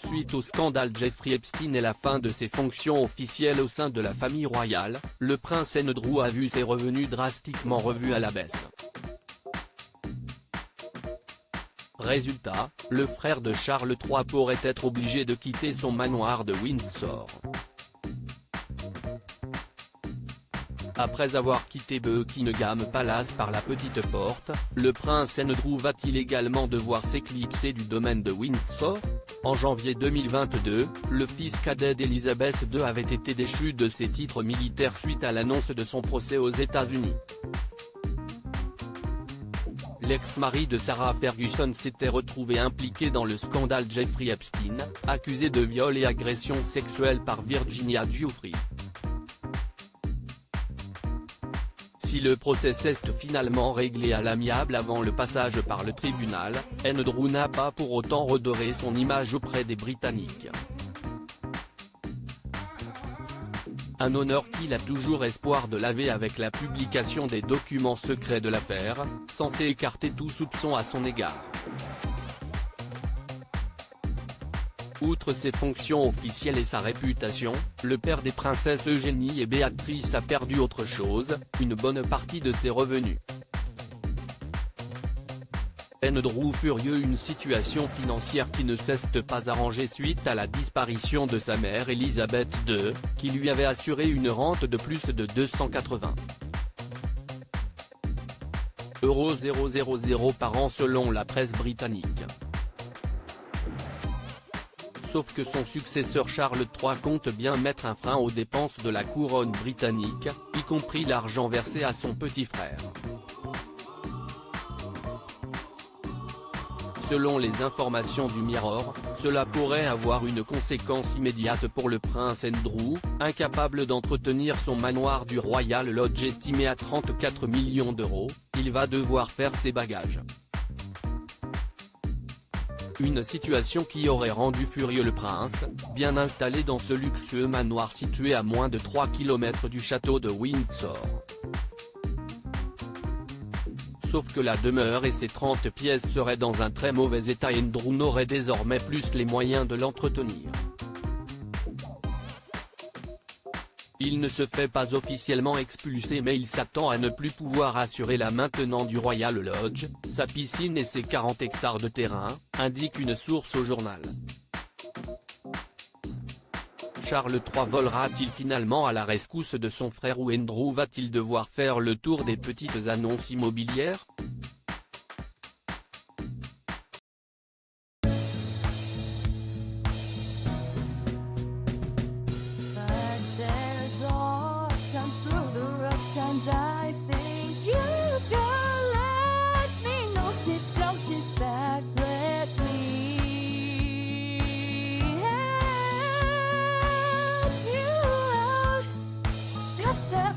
Suite au scandale Jeffrey Epstein et la fin de ses fonctions officielles au sein de la famille royale, le prince Andrew a vu ses revenus drastiquement revus à la baisse. Résultat, le frère de Charles III pourrait être obligé de quitter son manoir de Windsor. Après avoir quitté Buckingham Palace par la petite porte, le prince Andrew va-t-il également devoir s'éclipser du domaine de Windsor? En janvier 2022, le fils cadet d'Elizabeth II avait été déchu de ses titres militaires suite à l'annonce de son procès aux États-Unis. L'ex-mari de Sarah Ferguson s'était retrouvé impliqué dans le scandale Jeffrey Epstein, accusé de viol et agression sexuelle par Virginia Giuffre. Si le procès s'est finalement réglé à l'amiable avant le passage par le tribunal, Andrew n'a pas pour autant redoré son image auprès des Britanniques. Un honneur qu'il a toujours espoir de laver avec la publication des documents secrets de l'affaire, censé écarter tout soupçon à son égard. Outre ses fonctions officielles et sa réputation, le père des princesses Eugénie et Béatrice a perdu autre chose, une bonne partie de ses revenus. Andrew furieux, une situation financière qui ne s'est pas arrangée suite à la disparition de sa mère Elisabeth II, qui lui avait assuré une rente de plus de 280 € par an selon la presse britannique. Sauf que son successeur Charles III compte bien mettre un frein aux dépenses de la couronne britannique, y compris l'argent versé à son petit frère. Selon les informations du Mirror, cela pourrait avoir une conséquence immédiate pour le prince Andrew, incapable d'entretenir son manoir du Royal Lodge estimé à 34 millions €, il va devoir faire ses bagages. Une situation qui aurait rendu furieux le prince, bien installé dans ce luxueux manoir situé à moins de 3 km du château de Windsor. Sauf que la demeure et ses 30 pièces seraient dans un très mauvais état et Andrew n'aurait désormais plus les moyens de l'entretenir. Il ne se fait pas officiellement expulser mais il s'attend à ne plus pouvoir assurer la maintenance du Royal Lodge, sa piscine et ses 40 hectares de terrain, indique une source au journal. Charles III volera-t-il finalement à la rescousse de son frère ou Andrew va-t-il devoir faire le tour des petites annonces immobilières? I think you can let me know. Sit down, sit back, let me help you out. Just step